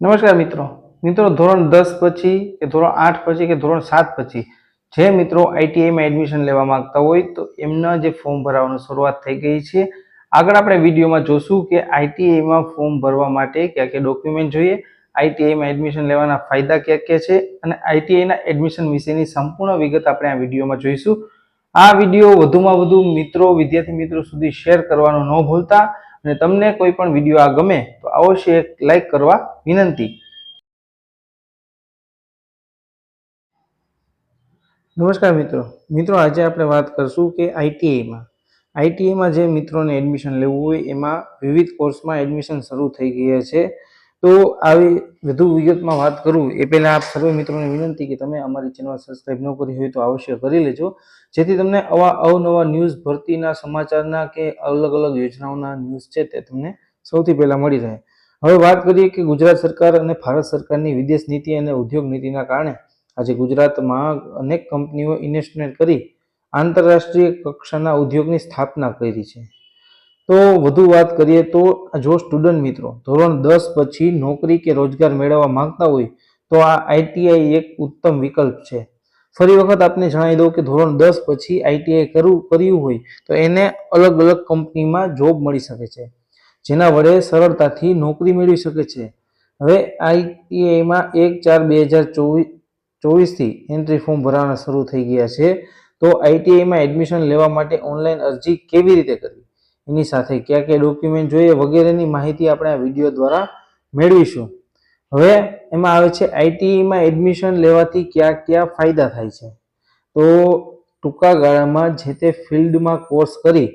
નમસ્કાર મિત્રો ધોરણ 10 પછી કે ધોરણ 8 પછી કે ધોરણ 7 પછી જે મિત્રો આઈટીઆઈમાં એડમિશન લેવા માંગતા હોય તો એમના જે ફોર્મ ભરવાની શરૂઆત થઈ ગઈ છે। આગળ આપણે વિડીયોમાં જોશું કે આઈટીઆઈમાં ફોર્મ ભરવા માટે કયા કયા ડોક્યુમેન્ટ જોઈએ, આઈટીઆઈમાં એડમિશન લેવાના ફાયદા કયા કયા છે અને આઈટીઆઈના એડમિશન વિશેની સંપૂર્ણ વિગત આપણે આ વિડીયોમાં જોઈશું। આ વિડીયો વધુમાં વધુ વિદ્યાર્થી મિત્રો સુધી શેર કરવાનું ન ભૂલતા અને તમને કોઈ પણ વિડીયો આ ગમે તો અવશ્ય એક લાઈક કરવા વિનંતી। નમસ્કાર મિત્રો આજે આપણે વાત કરશું કે આઈટીઆઈમાં જે મિત્રોને એડમિશન લેવું હોય એમાં વિવિધ કોર્સમાં એડમિશન શરૂ થઈ ગયા છે। તો આવી વધુ વિગતમાં વાત કરું એ પહેલા આપ સર્વે મિત્રોને વિનંતી કે તમે અમારી ચેનલ સબસ્ક્રાઇબ ન કરી હોય તો અવશ્ય કરી લેજો, જેથી તમને અવનવા ન્યૂઝ, ભરતીના સમાચારના કે અલગ અલગ યોજનાઓના ન્યૂઝ છે તે તમને સૌથી પહેલા મળી રહે। હવે વાત કરીએ કે ગુજરાત સરકાર અને ભારત સરકારની વિદેશ નીતિ અને ઉદ્યોગ નીતિના કારણે આજે ગુજરાતમાં અનેક કંપનીઓ ઇન્વેસ્ટમેન્ટ કરી આંતરરાષ્ટ્રીય કક્ષાના ઉદ્યોગની સ્થાપના કરી છે। તો વધુ વાત કરીએ તો જો સ્ટુડન્ટ મિત્રો ધોરણ 10 પછી નોકરી કે રોજગાર મેળવવા માંગતા હોય તો આ આઈટીઆઈ એક ઉત્તમ વિકલ્પ છે। ફરી વખત આપને જણાવી દઉં કે ધોરણ 10 પછી આઈટીઆઈ કર્યું હોય તો એને અલગ અલગ કંપનીમાં જોબ મળી શકે છે, જેના વડે સરળતાથી નોકરી મેળવી શકે છે। હવે આઈટીઆઈમાં 1/4/2024 થી એન્ટ્રી ફોર્મ ભરવાના શરૂ થઈ ગયા છે। તો આઈટીઆઈમાં એડમિશન લેવા માટે ઓનલાઈન અરજી કેવી રીતે કરવી, એની સાથે કયા કયા ડોક્યુમેન્ટ જોઈએ વગેરેની માહિતી આપણે આ વિડીયો દ્વારા મેળવીશું। હવે એમાં આવે છે આઈટીઆઈમાં એડમિશન લેવાથી કયા કયા ફાયદા થાય છે। તો ટૂંકા ગાળામાં જે તે ફિલ્ડમાં કોર્સ કરી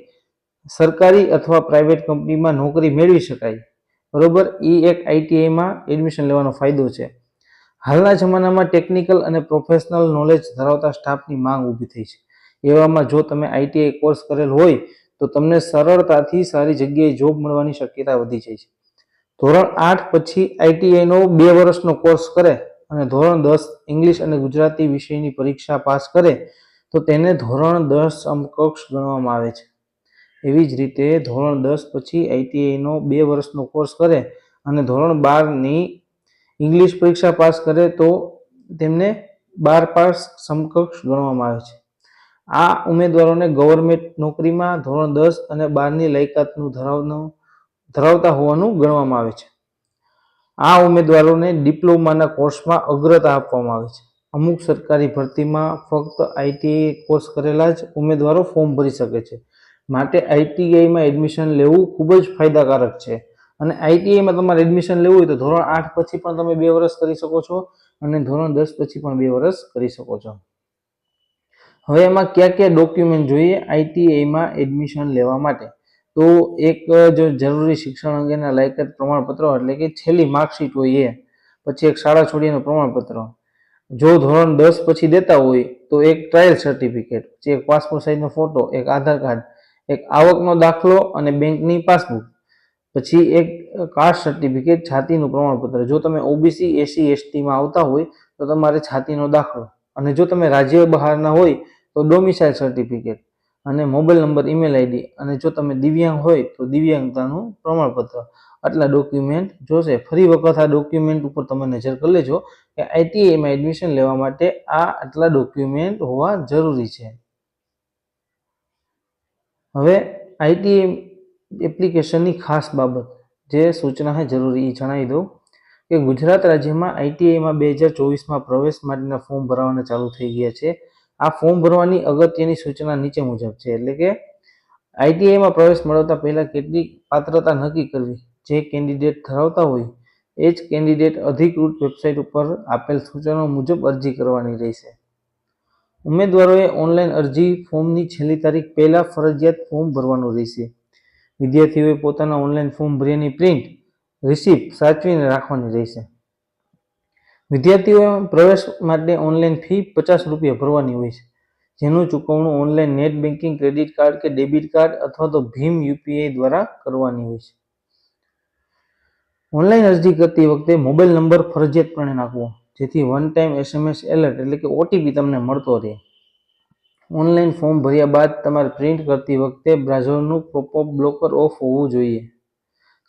સરકારી અથવા પ્રાઇવેટ કંપનીમાં નોકરી મેળવી શકાય, બરોબર। એ એક આઈટીઆઈમાં એડમિશન લેવાનો ફાયદો છે। હાલના જમાનામાં ટેકનિકલ અને પ્રોફેશનલ નોલેજ ધરાવતા સ્ટાફની માંગ ઊભી થઈ છે। એવામાં જો તમે આઈટીઆઈ કોર્સ કરેલ હોય તો તમને સરળતાથી સારી જગ્યાએ જોબ મળવાની શક્યતા વધી જાય છે। ધોરણ 8 પછી આઈટીઆઈનો 2 વર્ષનો કોર્સ કરે અને ધોરણ 10 ઇંગ્લિશ અને ગુજરાતી વિષયની પરીક્ષા પાસ કરે તો તેને ધોરણ 10 સમકક્ષ ગણવામાં આવે છે। એવી જ રીતે ધોરણ 10 પછી આઈટીઆઈનો 2 વર્ષનો કોર્સ કરે અને ધોરણ 12ની ઇંગ્લિશ પરીક્ષા પાસ કરે તો તેમને 12 પાસ સમકક્ષ ગણવામાં આવે છે। આ ઉમેદવારોને ગવર્મેન્ટ નોકરીમાં ધોરણ 10 અને 12ની લાયકાતનું ધરાવતા હોવાનું ગણવામાં આવે છે। આ ઉમેદવારોને ડિપ્લોમાના કોર્સમાં અગ્રતા આપવામાં આવે છે। અમુક સરકારી ભરતીમાં ફક્ત આઈટીઆઈ કોર્સ કરેલા જ ઉમેદવારો ફોર્મ ભરી શકે છે, માટે આઈટીઆઈમાં એડમિશન લેવું ખૂબ જ ફાયદાકારક છે। અને આઈટીઆઈમાં તમારે એડમિશન લેવું હોય તો ધોરણ 8 પછી પણ તમે 2 વર્ષ કરી શકો છો અને ધોરણ 10 પછી પણ 2 વર્ષ કરી શકો છો। હવે એમાં કયા કયા ડોક્યુમેન્ટ જોઈએ આઈટીઆઈમાં એડમિશન લેવા માટે? તો એક જો જરૂરી શિક્ષણ અંગેના લાયકાત પ્રમાણપત્રો એટલે કે છેલ્લી માર્કશીટ હોય એ, પછી એક શાળા છોડીનું પ્રમાણપત્ર, જો ધોરણ 10 પછી દેતા હોય તો એક ટ્રાયલ સર્ટિફિકેટ, પછી એક પાસપોર્ટ સાઇઝનો ફોટો, એક આધાર કાર્ડ, એક આવકનો દાખલો અને બેંકની પાસબુક, પછી એક કાસ્ટ સર્ટિફિકેટ, છાતીનું પ્રમાણપત્ર, જો તમે ઓબીસી એસસી એસટીમાં આવતા હોય તો તમારે છાતીનો દાખલો, અને જો તમે રાજ્ય બહારના હોય તો ડોમિસાઇલ સર્ટિફિકેટ અને મોબાઈલ નંબર, ઈમેલ આઈડી, અને જો તમે દિવ્યાંગ હોય તો દિવ્યાંગતાનું પ્રમાણપત્ર। આટલા ડોક્યુમેન્ટ જોશે। ફરી વખત આ ડોક્યુમેન્ટ ઉપર તમે નજર કરી લેજો કે આઈટીઆઈમાં એડમિશન લેવા માટે આ આટલા ડોક્યુમેન્ટ હોવા જરૂરી છે। હવે આઈટીઆઈ એપ્લિકેશનની ખાસ બાબત જે સૂચના છે જરૂરી એ જણાવી દઉં કે ગુજરાત રાજ્યમાં આઈટીઆઈમાં 2024માં પ્રવેશ માટેના ફોર્મ ભરવાના ચાલુ થઈ ગયા છે। આ ફોર્મ ભરવાની અગત્યની સૂચના નીચે મુજબ છે, એટલે કે આઈટીઆઈમાં પ્રવેશ મેળવતા પહેલા કેટલીક પાત્રતા નક્કી કરવી। જે કેન્ડિડેટ ધરાવતા હોય એ જ કેન્ડિડેટ અધિકૃત વેબસાઇટ ઉપર આપેલ સૂચનો મુજબ અરજી કરવાની રહેશે। ઉમેદવારોએ ઓનલાઈન અરજી ફોર્મની છેલ્લી તારીખ પહેલા ફરજિયાત ફોર્મ ભરવાનું રહેશે। વિદ્યાર્થીઓએ પોતાના ઓનલાઈન ફોર્મ ભર્યાની પ્રિન્ટ, રિસિપ્ટ સાચવીને રાખવાની રહેશે। વિદ્યાર્થીઓએ પ્રવેશ માટે ઓનલાઈન ફી 50 રૂપિયા ભરવાની હોય છે, જેનું ચૂકવણું online net banking, credit card કે ડેબિટ કાર્ડ અથવા તો ભીમ યુપીઆઈ દ્વારા કરવાની હોય છે। ઓનલાઈન અરજી કરતી વખતે મોબાઈલ નંબર ફરજિયાતપણે નાખવો, જેથી વન ટાઈમ એસએમએસ એલર્ટ એટલે કે ઓટીપી તમને મળતો રહે। ઓનલાઈન ફોર્મ ભર્યા બાદ તમારે પ્રિન્ટ કરતી વખતે બ્રાઉઝરનું પોપઅપ બ્લોકર ઓફ હોવું જોઈએ,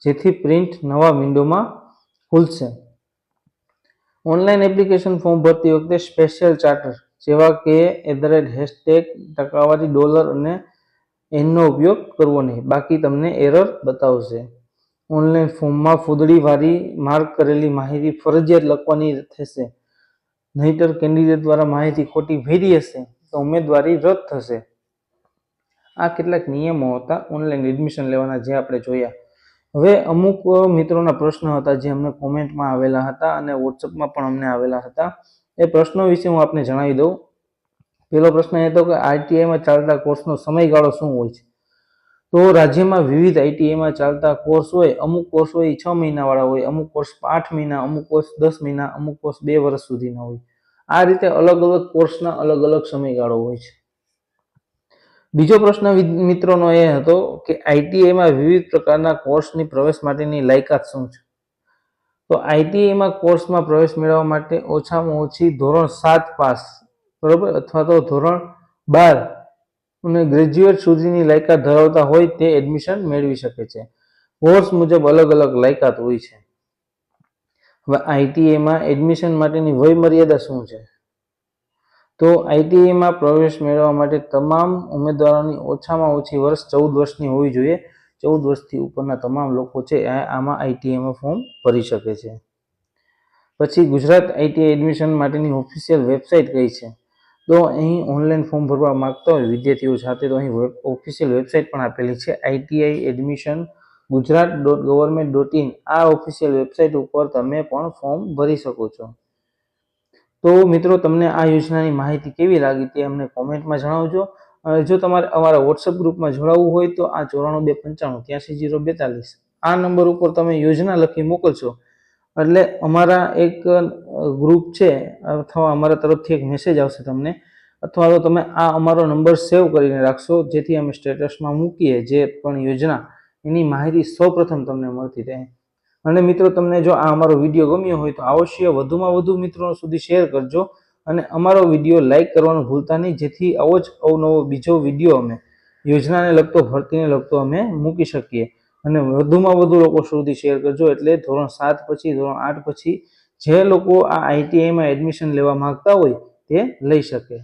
જેથી પ્રિન્ટ નવા વિન્ડોમાં ખુલશે। ઓનલાઈન એપ્લિકેશન ફોર્મ ભરતી વખતે સ્પેશિયલ ચાર્ટર જેવા કે #, ટકાવારી, ડોલર અને એનનો ઉપયોગ કરવો નહીં, બાકી તમને એરર બતાવશે. ઓનલાઈન ફોર્મમાં ફૂદડીવાળી માર્ક કરેલી માહિતી ફરજિયાત લખવાની થશે, નહીંતર કેન્ડિડેટ દ્વારા માહિતી ખોટી ભરી હશે તો ઉમેદવારી રદ થશે. આ કેટલાક નિયમો હતા ઓનલાઈન એડમિશન લેવાના જે આપણે જોયા. હવે અમુક મિત્રોના પ્રશ્ન હતા જે અમને કોમેન્ટમાં આવેલા હતા અને વોટ્સઅપમાં પણ અમને આવેલા હતા. એ પ્રશ્નો વિશે હું આપને જણાવી દઉં. પહેલો પ્રશ્ન એ હતો કે આઈટીઆઈમાં ચાલતા કોર્સનો સમયગાળો શું હોય છે? તો રાજ્યમાં વિવિધ આઈટીઆઈમાં ચાલતા કોર્સ હોય. અમુક કોર્સ હોય 6 મહિનાવાળા હોય, અમુક કોર્સ 8 મહિના, અમુક કોર્સ 10 મહિના, અમુક કોર્સ 2 વર્ષ સુધીના હોય. આ રીતે અલગ અલગ કોર્સના અલગ અલગ સમયગાળો હોય છે. બીજો પ્રશ્ન મિત્રોનો એ હતો કે આઈટીઆઈમાં વિવિધ પ્રકારના કોર્સની પ્રવેશ માટેની લાયકાત શું છે? તો આઈટીઆઈમાં કોર્સમાં પ્રવેશ મેળવવા માટે ઓછામાં ઓછી ધોરણ 7 પાસ, બરોબર, અથવા તો ધોરણ 12 અને ગ્રેજ્યુએટ સુધીની લાયકાત ધરાવતા હોય તે એડમિશન મેળવી શકે છે. કોર્સ મુજબ અલગ અલગ લાયકાત હોય છે. હવે આઈટીઆઈમાં એડમિશન માટેની વય મર્યાદા શું છે? તો આઈટીઆઈમાં પ્રવેશ મેળવવા માટે તમામ ઉમેદવારોની ઓછામાં ઓછી વર્ષ 14 વર્ષની હોવી જોઈએ. 14 વર્ષથી ઉપરના તમામ લોકો છે આમાં આઈટીઆઈમાં ફોર્મ ભરી શકે છે. પછી ગુજરાત આઈટીઆઈ એડમિશન માટેની ઓફિશિયલ વેબસાઇટ કઈ છે? તો અહીં ઓનલાઈન ફોર્મ ભરવા માંગતા હોય વિદ્યાર્થીઓ સાથે તો અહીં ઓફિશિયલ વેબસાઇટ પણ આપેલી છે, ITI Admission gujarat.government.in. આ ઓફિશિયલ વેબસાઇટ ઉપર તમે પણ ફોર્મ ભરી શકો છો. તો મિત્રો, તમને આ યોજનાની માહિતી કેવી લાગી તે અમને કોમેન્ટમાં જણાવજો. અને જો તમારે અમારા વોટ્સઅપ ગ્રુપમાં જોડાવવું હોય તો આ 9425583042 આ નંબર ઉપર તમે યોજના લખી મોકલશો એટલે અમારા એક ગ્રુપ છે અથવા અમારા તરફથી એક મેસેજ આવશે તમને, અથવા તો તમે આ અમારો નંબર સેવ કરીને રાખશો જેથી અમે સ્ટેટસમાં મૂકીએ જે પણ યોજના એની માહિતી સૌપ્રથમ તમને મળતી રહે. અને મિત્રો, તમને જો આ અમારો વિડીયો ગમ્યો હોય તો અવશ્ય વધુમાં વધુ મિત્રો સુધી શેર કરજો અને અમારો વિડીયો લાઇક કરવાનું ભૂલતા નહીં, જેથી આવો જ અવનવો બીજો વિડીયો અમે યોજનાને લગતો, ભરતીને લગતો અમે મૂકી શકીએ. અને વધુમાં વધુ લોકો સુધી શેર કરજો એટલે ધોરણ 7 પછી, ધોરણ 8 પછી જે લોકો આ આઈટીઆઈમાં એડમિશન લેવા માંગતા હોય તે લઈ શકે.